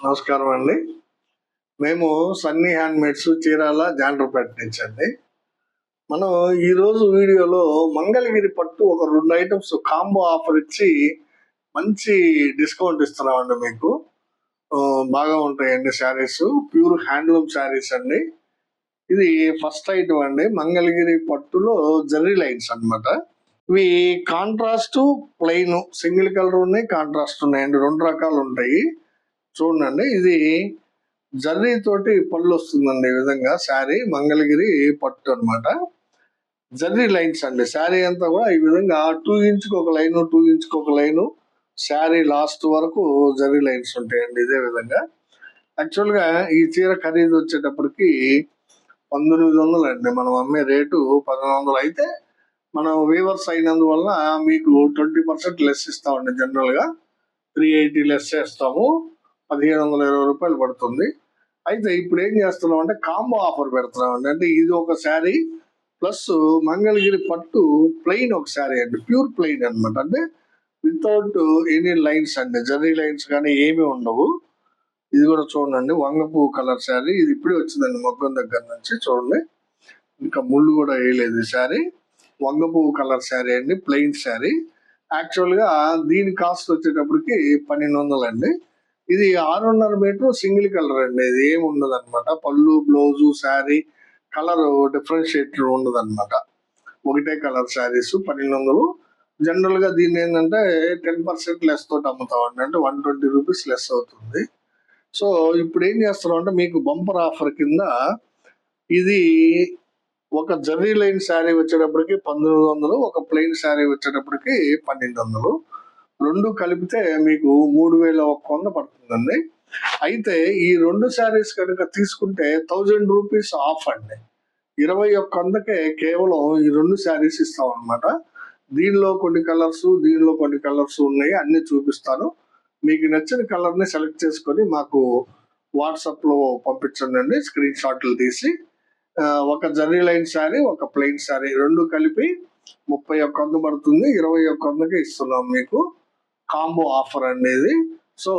నమస్కారం అండి. మేము సన్నీ హ్యాండ్మేడ్స్ చీరాల జాండ్రపేట నుంచి అండి. మనం ఈరోజు వీడియోలో మంగళగిరి పట్టు ఒక 2 ఐటమ్స్ కాంబో ఆఫర్ ఇచ్చి మంచి డిస్కౌంట్ ఇస్తున్నామండి మీకు. బాగా ఉంటాయండి శారీస్. ప్యూర్ హ్యాండ్లూమ్ శారీస్ అండి. ఇది ఫస్ట్ ఐటమ్ అండి. మంగళగిరి పట్టులో జర్రీ లైన్స్ అన్నమాట. ఇవి కాంట్రాస్ట్, ప్లెయిన్, సింగిల్ కలర్ ఉన్నాయి, కాంట్రాస్ట్ ఉన్నాయండి. 2 రకాలు ఉంటాయి. చూడండి, ఇది జర్రీ తోటి పళ్ళు వస్తుందండి. ఈ విధంగా శారీ మంగళగిరి పట్టు అన్నమాట. జర్రీ లైన్స్ అండి. శారీ అంతా కూడా ఈ విధంగా 2 ఇంచ్కి ఒక లైను, 2 ఇంచ్కి ఒక లైను, శారీ లాస్ట్ వరకు జర్రీ లైన్స్ ఉంటాయండి. ఇదే విధంగా యాక్చువల్గా ఈ చీర ఖరీదు వచ్చేటప్పటికి 1900 అండి. మనం అమ్మే రేటు 1100 అయితే మనం వీవర్స్ అయినందువల్ల మీకు 20% లెస్ ఇస్తామండి. జనరల్ గా 380 లెస్ చేస్తాము. 1720 రూపాయలు పడుతుంది. అయితే ఇప్పుడు ఏం చేస్తున్నాం అంటే కాంబో ఆఫర్ పెడుతున్నామండి. అంటే ఇది ఒక శారీ ప్లస్ మంగళగిరి పట్టు ప్లెయిన్ ఒక శారీ అండి. ప్యూర్ ప్లెయిన్ అనమాట. అంటే వితౌట్ ఎనీ లైన్స్ అండి. జర్రీ లైన్స్ కానీ ఏమీ ఉండవు. ఇది కూడా చూడండి, వంగపు కలర్ శారీ. ఇది ఇప్పుడే వచ్చిందండి మొగ్గం దగ్గర నుంచి. చూడండి, ఇంకా ముళ్ళు కూడా వేయలేదు. ఈ శారీ వంగపు కలర్ శారీ అండి. ప్లెయిన్ శారీ. యాక్చువల్గా దీని కాస్ట్ వచ్చేటప్పటికి 1200 అండి. ఇది 6.5 మీటర్ సింగిల్ కలర్ అండి. ఇది ఏమి ఉండదు అనమాట. పళ్ళు, బ్లౌజు, శారీ కలర్ డిఫరెన్షియేట్ ఉండదు అనమాట. ఒకటే కలర్ శారీస్ 1200. జనరల్ గా దీన్ని ఏంటంటే 10% లెస్ తోటి అమ్ముతామండి. అంటే 120 రూపీస్ లెస్ అవుతుంది. సో ఇప్పుడు ఏం చేస్తున్నాం అంటే మీకు బంపర్ ఆఫర్ కింద ఇది ఒక జర్రీ లైన్ శారీ వచ్చేటప్పటికి 1900, ఒక ప్లెయిన్ శారీ వచ్చేటప్పటికి 1200. రెండు కలిపితే మీకు 3100 పడుతుందండి. అయితే ఈ 2 శారీస్ కనుక తీసుకుంటే 1000 రూపీస్ ఆఫ్ అండి. 2100కే కేవలం ఈ 2 శారీస్ ఇస్తాం అనమాట. దీనిలో కొన్ని కలర్స్, దీనిలో కొన్ని కలర్స్ ఉన్నాయి. అన్ని చూపిస్తాను. మీకు నచ్చిన కలర్ ని సెలెక్ట్ చేసుకొని మాకు వాట్సాప్ లో పంపించండి. స్క్రీన్ షాట్లు తీసి. ఒక జర్రీ లైన్ శారీ, ఒక ప్లెయిన్ శారీ రెండు కలిపి 3100 పడుతుంది. 2100కే ఇస్తున్నాం మీకు. కాంబో ఆఫర్ అనేది. సో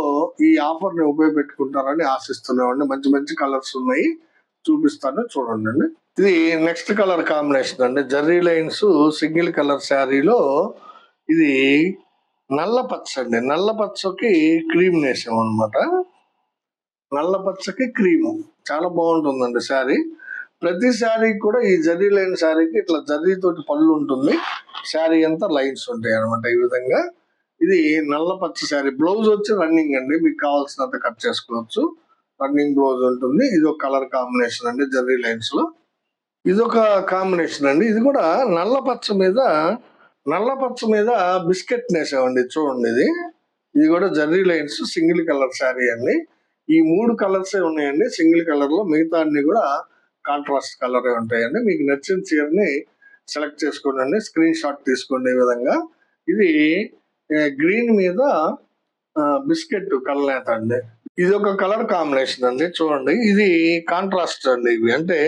ఈ ఆఫర్ ని ఉపయోగపెట్టుకుంటారని ఆశిస్తున్నామండి. మంచి మంచి కలర్స్ ఉన్నాయి, చూపిస్తాను, చూడండి. ఇది నెక్స్ట్ కలర్ కాంబినేషన్ అండి. జర్రీ లైన్స్ సింగిల్ కలర్ శారీలో ఇది నల్ల పచ్చ అండి. నల్ల పచ్చకి క్రీమ్ వేసాం అనమాట. నల్ల పచ్చకి క్రీము చాలా బాగుంటుందండి శారీ. ప్రతి శారీ కూడా ఈ జర్రీ లైన్ శారీకి ఇట్లా జర్రీ తోటి పళ్ళు ఉంటుంది. శారీ అంతా లైన్స్ ఉంటాయి అనమాట. ఈ విధంగా ఇది నల్ల పచ్చ శారీ. బ్లౌజ్ వచ్చి రన్నింగ్ అండి. మీకు కావాల్సినంత కట్ చేసుకోవచ్చు. రన్నింగ్ బ్లౌజ్ ఉంటుంది. ఇది ఒక కలర్ కాంబినేషన్ అండి. జర్రీ లైన్స్ లో ఇదొక కాంబినేషన్ అండి. ఇది కూడా నల్ల పచ్చ మీద బిస్కెట్ నేసామండి. చూడండి, ఇది కూడా zari lines single colour sari అండి. ఈ 3 కలర్సే ఉన్నాయండి సింగిల్ కలర్ లో. మిగతా అన్ని కూడా కాంట్రాస్ట్ కలరే ఉంటాయండి. మీకు నచ్చిన చీరని సెలెక్ట్ చేసుకోండి. స్క్రీన్ షాట్ తీసుకోండి. ఈ విధంగా ఇది గ్రీన్ మీద బిస్కెట్ కలనేత అండి. ఇది ఒక కలర్ కాంబినేషన్ అండి. చూడండి, ఇది కాంట్రాస్ట్ అండి. ఇవి అంటే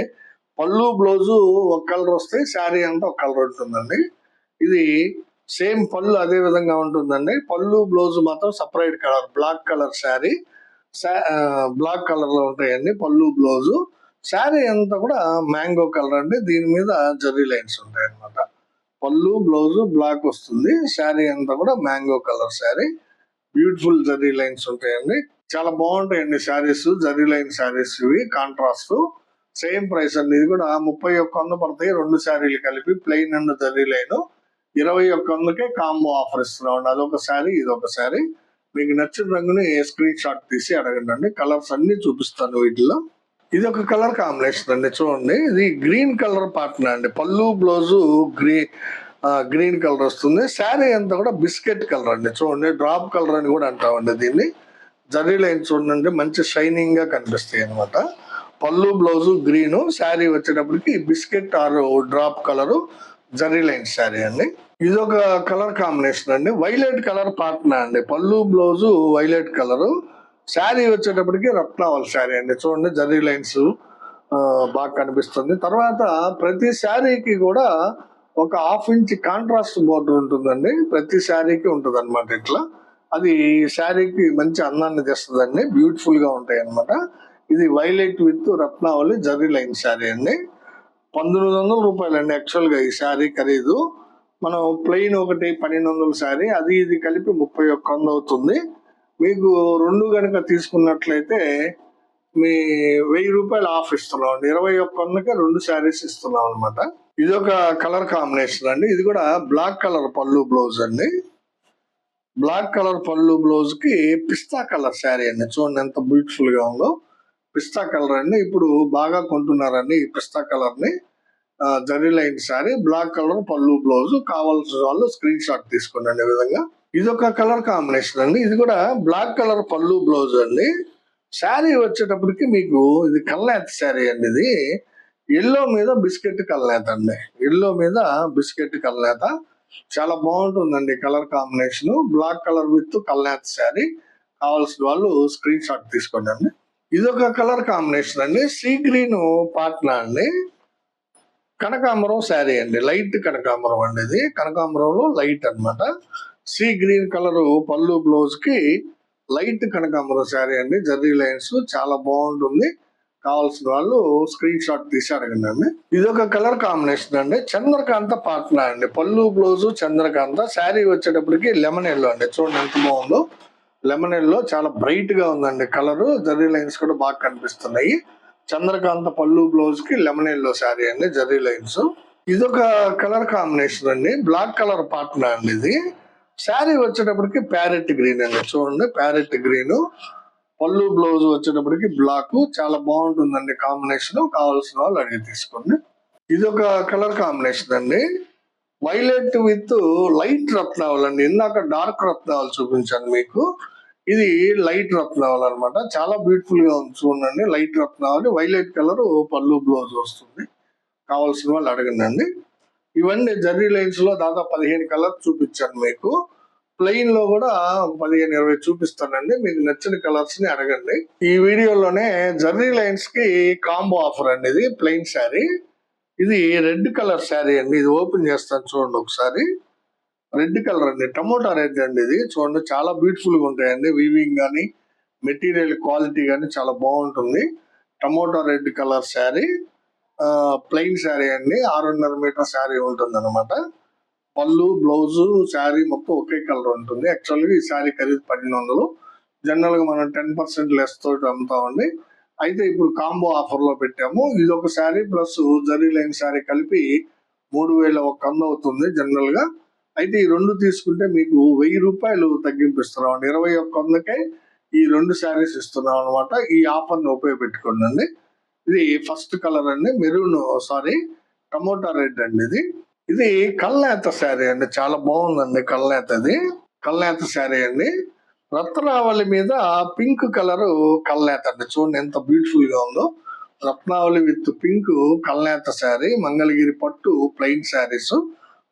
పళ్ళు, బ్లౌజు ఒక కలర్ వస్తే శారీ అంతా ఒక కలర్ ఉంటుందండి. ఇది సేమ్ పళ్ళు అదే విధంగా ఉంటుందండి. పళ్ళు, బ్లౌజు మాత్రం separate colour. Black colour sari, black colour లో ఉంటాయండి పళ్ళు, బ్లౌజు. శారీ అంతా కూడా మ్యాంగో కలర్ అండి. దీని మీద జర్రీ లైన్స్ ఉంటాయి అన్నమాట. పళ్ళు, బ్లౌజు బ్లాక్ వస్తుంది. శారీ అంతా కూడా mango colour sari. Beautiful zari lines ఉంటాయండి. చాలా బాగుంటాయండి శారీస్. జర్రీ లైన్ శారీస్ ఇవి కాంట్రాస్ట్. సేమ్ ప్రైస్ అండి. ఇది కూడా 3100 పడతాయి. 2 శారీలు కలిపి ప్లెయిన్ అండ్ జర్రీ లైన్ 2100కే కాంబో ఆఫర్ ఇస్తున్నాం. అదొక శారీ, ఇదొక శారీ. మీకు నచ్చిన రంగుని స్క్రీన్ షాట్ తీసి అడగండి. కలర్స్ అన్ని చూపిస్తాను వీటిలో. ఇది ఒక కలర్ కాంబినేషన్ అండి. చూడండి, ఇది గ్రీన్ కలర్ పార్ట్నర్ అండి. పళ్ళు, బ్లౌజు గ్రీన్ కలర్ వస్తుంది. శారీ అంతా కూడా బిస్కెట్ కలర్ అండి. చూడండి, డ్రాప్ కలర్ అని కూడా అంటామండి దీన్ని. జర్రీ లైన్ చూడండి, మంచి షైనింగ్ గా కనిపిస్తాయి అనమాట. పళ్ళు, బ్లౌజు గ్రీన్, శారీ వచ్చేటప్పటికి biscuit or drop colour zari line sari అండి. ఇది ఒక కలర్ కాంబినేషన్ అండి. వైలెట్ కలర్ పార్ట్నర్ అండి. పళ్ళు, బ్లౌజు వైలెట్ కలరు, శారీ వచ్చేటప్పటికి రత్నావల్ శారీ అండి. చూడండి, జర్రీ లైన్స్ బాగా కనిపిస్తుంది. తర్వాత ప్రతి శారీకి కూడా ఒక 1/2 ఇంచ్ కాంట్రాస్ట్ బోర్డర్ ఉంటుందండి. ప్రతి శారీకి ఉంటుంది అనమాట. ఇట్లా అది శారీకి మంచి అందాన్ని తెస్తుందండి. బ్యూటిఫుల్ గా ఉంటాయి అన్నమాట. ఇది వైలెట్ విత్ రత్నావళి జరీ లైన్ శారీ అండి. 1900 రూపాయలండి యాక్చువల్ గా ఈ శారీ ఖరీదు. మనం ప్లెయిన్ ఒకటి 1200 శారీ, అది ఇది కలిపి 3100 అవుతుంది. మీకు రెండు గనుక తీసుకున్నట్లయితే మీ 1000 రూపాయలు ఆఫ్ ఇస్తున్నాం అండి. 2100కి రెండు శారీస్ ఇస్తున్నాం అనమాట. ఇది ఒక కలర్ కాంబినేషన్ అండి. ఇది కూడా బ్లాక్ కలర్ పళ్ళు బ్లౌజ్ అండి. బ్లాక్ కలర్ పళ్ళు బ్లౌజ్ కి పిస్తా కలర్ శారీ అండి. చూడండి ఎంత బ్యూటిఫుల్ గా ఉందో. పిస్తా కలర్ అండి. ఇప్పుడు బాగా కొంటున్నారండి ఈ పిస్తా కలర్ ని. జరీ లైన్ శారీ, బ్లాక్ కలర్ పళ్ళు బ్లౌజ్. కావాల్సిన వాళ్ళు స్క్రీన్ షాట్ తీసుకోండి. ఈ విధంగా ఇది ఒక కలర్ కాంబినేషన్ అండి. ఇది కూడా బ్లాక్ కలర్ పళ్ళు బ్లౌజ్ అండి. శారీ వచ్చేటప్పటికి మీకు ఇది కల్నేత శారీ అండి. ఇది ఎల్లో మీద బిస్కెట్ కల్నేత అండి. ఎల్లో మీద బిస్కెట్ కల్నేత చాలా బాగుంటుందండి colour combination. Black colour with కల్నేత శారీ. కావాల్సిన వాళ్ళు స్క్రీన్ షాట్ తీసుకోండి అండి. ఇది ఒక కలర్ కాంబినేషన్ అండి. సీ గ్రీన్ పాట్నా అండి. కనకాంబరం శారీ అండి. లైట్ కనకాంబరం అండి. ఇది కనకాంబరంలో లైట్ అన్నమాట. సీ గ్రీన్ కలర్ పళ్ళు బ్లౌజ్ కి లైట్ కనకాంబరం శారీ అండి. జర్రీ లైన్స్ చాలా బాగుంటుంది. కావాల్సిన వాళ్ళు స్క్రీన్ షాట్ తీసి అడగండి అండి. ఇది ఒక కలర్ కాంబినేషన్ అండి. చంద్రకాంత పాట్నా అండి. పళ్ళు బ్లౌజ్ చంద్రకాంత. శారీ వచ్చేటప్పటికి లెమన్ ఎల్లో అండి. చూడండి ఎంత బాగుందో. లెమన్ ఎల్లో చాలా బ్రైట్ గా ఉందండి కలర్. జర్రీ లైన్స్ కూడా బాగా కనిపిస్తున్నాయి. చంద్రకాంత పళ్ళు బ్లౌజ్ కి లెమన్ ఎల్లో శారీ అండి. జర్రీ లైన్స్. ఇదొక కలర్ కాంబినేషన్ అండి. బ్లాక్ కలర్ పాట్నా అండి. ఇది శారీ వచ్చేటప్పటికి ప్యారెట్ గ్రీన్ అండి. చూడండి ప్యారెట్ గ్రీన్. పళ్ళు బ్లౌజ్ వచ్చేటప్పటికి బ్లాక్. చాలా బాగుంటుందండి కాంబినేషన్. కావాల్సిన వాళ్ళు అడిగి తీసుకోండి. ఇది ఒక కలర్ కాంబినేషన్ అండి. వైలెట్ విత్ లైట్ రత్నావళి అండి. ఇందాక డార్క్ రత్నావళి చూపించాను మీకు. ఇది లైట్ రత్నావళి అనమాట. చాలా బ్యూటిఫుల్ గా ఉంది చూడండి. లైట్ రత్నావళి వైలెట్ కలర్ పళ్ళు బ్లౌజ్ వస్తుంది. కావాల్సిన వాళ్ళు అడగండి అండి. ఇవన్నీ జర్రీ లైన్స్ లో దాదాపు 15 కలర్స్ చూపించాను మీకు. ప్లెయిన్ లో కూడా 15-20 చూపిస్తానండి. మీకు నచ్చిన కలర్స్ ని అడగండి. ఈ వీడియోలోనే జర్రీ లైన్స్ కి కాంబో ఆఫర్ అండి. ఇది ప్లెయిన్ శారీ. ఇది రెడ్ కలర్ శారీ అండి. ఇది ఓపెన్ చేస్తాను చూడండి ఒకసారి. రెడ్ కలర్ అండి. టమోటా రెడ్ అండి. ఇది చూడండి చాలా బ్యూటిఫుల్ గా ఉంటాయండి. వీవింగ్ కానీ మెటీరియల్ క్వాలిటీ కానీ చాలా బాగుంటుంది. Tomato red colour sari. Plain sari అండి. 6.5 మీటర్ శారీ ఉంటుంది అనమాట. పళ్ళు బ్లౌజ్ శారీ మొత్తం ఒకే కలర్ ఉంటుంది. యాక్చువల్గా ఈ శారీ ఖరీదు 1200. జనరల్ గా మనం 10% లెస్ తోటి అమ్ముతామండి. అయితే ఇప్పుడు కాంబో ఆఫర్ లో పెట్టాము. ఇది ఒక శారీ ప్లస్ జరీ లైన్ శారీ కలిపి 3100 అవుతుంది జనరల్ గా. అయితే ఈ రెండు తీసుకుంటే మీకు 1000 రూపాయలు తగ్గింపిస్తున్నాం అండి. 2100కే ఈ రెండు శారీస్ ఇస్తున్నాం అనమాట. ఈ ఆఫర్ ని ఉపయోగపెట్టుకోండి అండి. ఇది ఫస్ట్ కలర్ అండి. మెరూన్ టమోటా రెడ్ అండి. ఇది కల్నేత శారీ అండి. చాలా బాగుందండి కల్నేత. ఇది కల్నేత శారీ అండి. రత్నావళి మీద పింక్ కలర్ కల్నేత అండి. చూడండి ఎంత బ్యూటిఫుల్ గా ఉందో. రత్నావళి విత్ పింక్ కల్నేత శారీ. మంగళగిరి పట్టు ప్లెయిన్ శారీస్.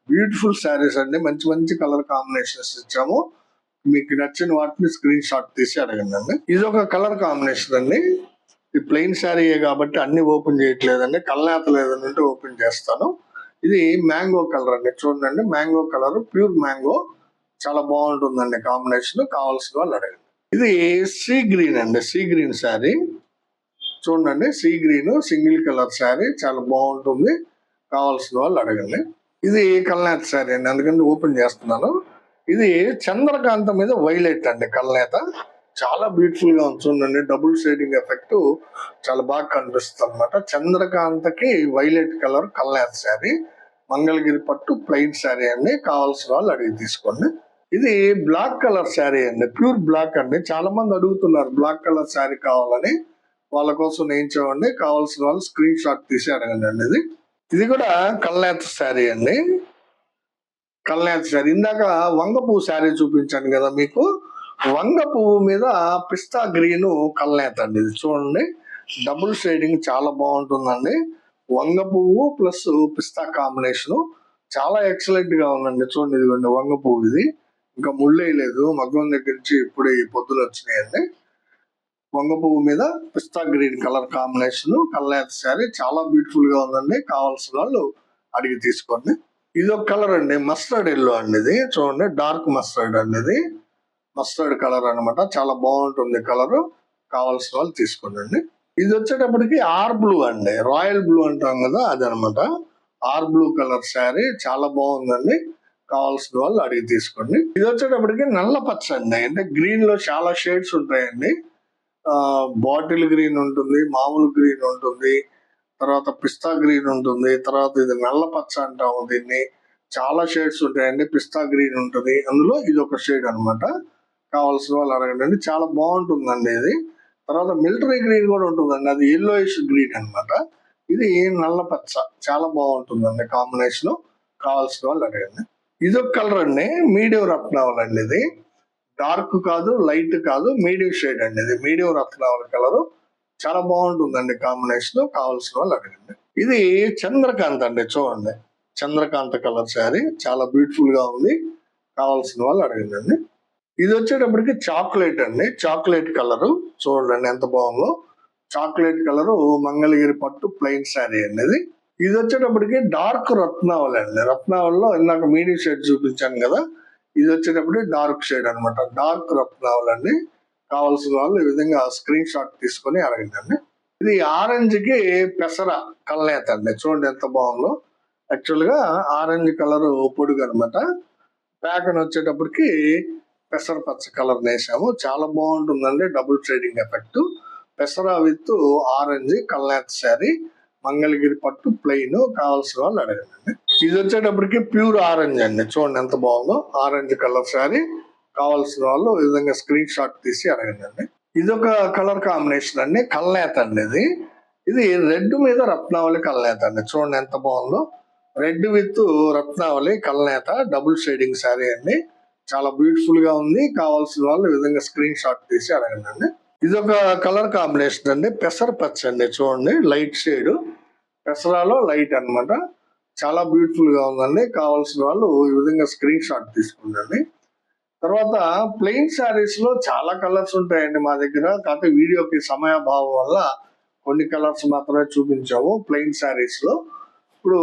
బ్యూటిఫుల్ శారీస్ అండి. మంచి మంచి కలర్ కాంబినేషన్స్ ఇచ్చాము. మీకు నచ్చిన వాటిని స్క్రీన్ షాట్ తీసి అడగండి అండి. ఇది ఒక కలర్ కాంబినేషన్ అండి. ఈ ప్లెయిన్ శారీయే కాబట్టి అన్ని ఓపెన్ చేయట్లేదండి. కల్నేత లేదంటే ఓపెన్ చేస్తాను. ఇది మ్యాంగో కలర్ అండి. చూడండి మ్యాంగో కలర్, ప్యూర్ మ్యాంగో. చాలా బాగుంటుందండి కాంబినేషన్. కావాల్సిన వాళ్ళు అడగండి. ఇది సీ గ్రీన్ అండి. Sea green sari. చూడండి sea green single colour sari. చాలా బాగుంటుంది. కావాల్సిన వాళ్ళు అడగండి. ఇది కల్నేత శారీ అండి. అందుకని ఓపెన్ చేస్తున్నాను. ఇది చంద్రకాంత మీద వైలెట్ అండి కల్నేత. చాలా బ్యూటిఫుల్ గా ఉంది చూడండి. డబుల్ షేడింగ్ ఎఫెక్ట్ చాలా బాగా కనిపిస్తుంది అనమాట. చంద్రకాంతకి వైలెట్ కలర్ కల్నేత శారీ. మంగళగిరి పట్టు ప్లెయిన్ శారీ అండి. కావాల్సిన వాళ్ళు అడిగి తీసుకోండి. ఇది బ్లాక్ కలర్ శారీ అండి. ప్యూర్ బ్లాక్ అండి. చాలా మంది అడుగుతున్నారు బ్లాక్ కలర్ శారీ కావాలని. వాళ్ళ కోసం నేయించామండి. కావాల్సిన వాళ్ళు స్క్రీన్ షాట్ తీసి అడగండి అండి. ఇది కూడా కల్నేత శారీ అండి. కల్నేత శారీ. ఇందాక వంగ పువ్వు శారీ చూపించాను కదా మీకు. వంగ పువ్వు మీద పిస్తా గ్రీన్ కల్నేత అండి. ఇది చూడండి డబుల్ షేడింగ్ చాలా బాగుంటుందండి. వంగ పువ్వు ప్లస్ పిస్తా కాంబినేషన్ చాలా ఎక్సలెంట్ గా ఉందండి. చూడండి ఇదిగోండి వంగ పువ్వు. ఇది ఇంకా ముళ్ళేయలేదు. మగ్గం దగ్గర నుంచి ఇప్పుడే ఈ పొద్దులు వచ్చినాయండి. వంగ పువ్వు మీద పిస్తా గ్రీన్ కలర్ కాంబినేషన్ కల్నేత శారీ. చాలా బ్యూటిఫుల్ గా ఉందండి. కావాల్సిన వాళ్ళు అడిగి తీసుకోండి. ఇది ఒక కలర్ అండి. మస్టర్డ్ ఎల్లో అండి. ఇది చూడండి డార్క్ మస్టర్డ్ అండి. ఇది మస్టర్డ్ కలర్ అన్నమాట. చాలా బాగుంటుంది కలర్. కావాల్సిన వాళ్ళు తీసుకోండి. ఇది వచ్చేటప్పటికి ఆర్ బ్లూ అండి, రాయల్ బ్లూ అంటాం కదా అదనమాట. ఆర్ బ్లూ కలర్ శారీ చాలా బాగుందండి. కావాల్సిన వాళ్ళు అడిగి తీసుకోండి. ఇది వచ్చేటప్పటికి నల్ల పచ్చ అండి, అంటే గ్రీన్ లో చాలా షేడ్స్ ఉంటాయండి. బాటిల్ గ్రీన్ ఉంటుంది, మామూలు గ్రీన్ ఉంటుంది, తర్వాత పిస్తా గ్రీన్ ఉంటుంది, తర్వాత ఇది నల్ల పచ్చ అంటాము దీన్ని. చాలా షేడ్స్ ఉంటాయండి. పిస్తా గ్రీన్ ఉంటుంది, అందులో ఇది ఒక షేడ్ అన్నమాట. కావాల్సిన వాళ్ళు అడగండి, చాలా బాగుంటుందండి ఇది. తర్వాత మిలిటరీ గ్రీన్ కూడా ఉంటుందండి, అది ఎల్లోయిష్ గ్రీన్ అన్నమాట. ఇది నల్ల పచ్చ, చాలా బాగుంటుందండి కాంబినేషన్. కావాల్సిన వాళ్ళు అడగండి. ఇదొక కలర్ అండి, మీడియం రత్నావళి అండి. ఇది డార్క్ కాదు, లైట్ కాదు, మీడియం షేడ్ అండి. ఇది మీడియం రత్నావళి కలర్, చాలా బాగుంటుందండి కాంబినేషన్. కావాల్సిన వాళ్ళు అడగండి. ఇది చంద్రకాంత్ అండి, చూడండి. చంద్రకాంత కలర్ శారీ చాలా బ్యూటిఫుల్ గా ఉంది. కావాల్సిన వాళ్ళు అడగండి. ఇది వచ్చేటప్పటికి చాక్లెట్ అండి, చాక్లెట్ కలర్. చూడండి ఎంత బాగుందో. చాక్లెట్ కలర్ మంగళగిరి పట్టు ప్లెయిన్ శారీ అండి ఇది. ఇది వచ్చేటప్పటికి డార్క్ రత్నావళి అండి. రత్నావళిలో ఇందాక మీడియం షేడ్ చూపించాను కదా, ఇది వచ్చేటప్పటికి డార్క్ షేడ్ అన్నమాట. డార్క్ రత్నావళి అండి. కావాల్సిన వాళ్ళు ఈ విధంగా స్క్రీన్ షాట్ తీసుకొని అడగండి. ఇది ఆరెంజ్ కి పెసర కల్నేత అండి, చూడండి ఎంత బాగుందో. యాక్చువల్ గా ఆరెంజ్ కలర్ పొడుగు అనమాట. ప్యాటర్న్ వచ్చేటప్పటికి పెసర పచ్చ కలర్ వేసాము, చాలా బాగుంటుందండి. Double shading effect. పెసర విత్ ఆరెంజ్ కల్నేత శారీ, మంగళగిరి పట్టు ప్లెయిన్. కావాల్సిన వాళ్ళు అడగండి. ఇది వచ్చేటప్పటికి ప్యూర్ ఆరెంజ్ అండి, చూడండి ఎంత బాగుందో. Orange colour sari. కావాల్సిన వాళ్ళు ఈ విధంగా స్క్రీన్ షాట్ తీసి అడగండి. ఇది ఒక కలర్ కాంబినేషన్ అండి, కల్నేత అండి ఇది. ఇది రెడ్ మీద రత్నావళి కల్నేత అండి, చూడండి ఎంత బాగుందో. రెడ్ విత్ రత్నావళి కల్నేత డబుల్ షేడింగ్ శారీ అండి, చాలా బ్యూటిఫుల్ గా ఉంది. కావాల్సిన వాళ్ళు ఈ విధంగా స్క్రీన్ షాట్ తీసి అడగండి. ఇది ఒక కలర్ కాంబినేషన్ అండి, పెసర పచ్చ అండి, చూడండి లైట్ షేడ్. పెసరాలో లైట్ అన్నమాట, చాలా బ్యూటిఫుల్ గా ఉందండి. కావాల్సిన వాళ్ళు ఈ విధంగా స్క్రీన్ షాట్ తీసుకోండి. తర్వాత ప్లెయిన్ శారీస్ లో చాలా కలర్స్ ఉంటాయండి మా దగ్గర, కాకపోతే వీడియోకి సమయాభావం వల్ల కొన్ని కలర్స్ మాత్రమే చూపించాము ప్లెయిన్ శారీస్ లో. ఇప్పుడు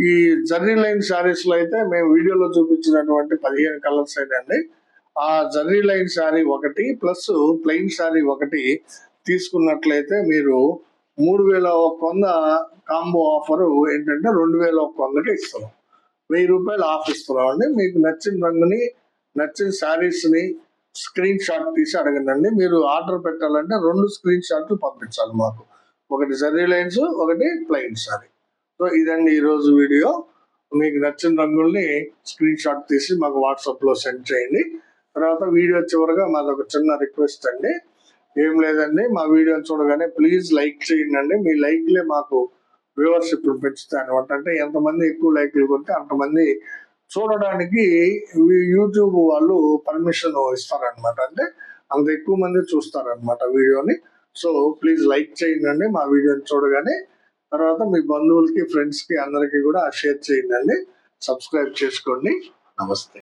ఈ జర్రీ లైన్ శారీస్ లో అయితే మేము వీడియోలో చూపించినటువంటి 15 కలర్స్ అయినండి. ఆ జర్రీ లైన్ శారీ ఒకటి ప్లస్ ప్లెయిన్ శారీ ఒకటి తీసుకున్నట్లయితే మీరు 3100 కాంబో ఆఫర్ ఏంటంటే 2100కి ఇస్తున్నాం. 1000 రూపాయలు ఆఫ్ ఇస్తున్నాం అండి. మీకు నచ్చిన రంగుని, నచ్చిన శారీస్ ని స్క్రీన్ షాట్ తీసి అడగండి. మీరు ఆర్డర్ పెట్టాలంటే 2 స్క్రీన్ షాట్లు పంపించాలి మాకు, ఒకటి జర్రీ లైన్స్, ఒకటి ప్లెయిన్ శారీ. సో ఇదండి ఈరోజు వీడియో. మీకు నచ్చిన రంగుల్ని స్క్రీన్ షాట్ తీసి మాకు వాట్సాప్ లో సెండ్ చేయండి. తర్వాత వీడియో చివరగా మాది ఒక చిన్న రిక్వెస్ట్ అండి, ఏం లేదండి, మా వీడియో చూడగానే ప్లీజ్ లైక్ చేయండి. మీ లైక్లే మాకు వ్యూవర్షిప్ పెంచుతాయి అనమాట. అంటే ఎంతమంది ఎక్కువ లైక్లు కొంటే అంతమంది చూడడానికి యూట్యూబ్ వాళ్ళు పర్మిషన్ ఇస్తారనమాట. అంటే అంత ఎక్కువ మంది చూస్తారనమాట వీడియోని. సో ప్లీజ్ లైక్ చేయండి మా వీడియోని చూడగానే. తర్వాత మీ బంధువులకి, ఫ్రెండ్స్ కి అందరికి కూడా షేర్ చేయండి. సబ్స్క్రైబ్ చేసుకోండి. నమస్తే.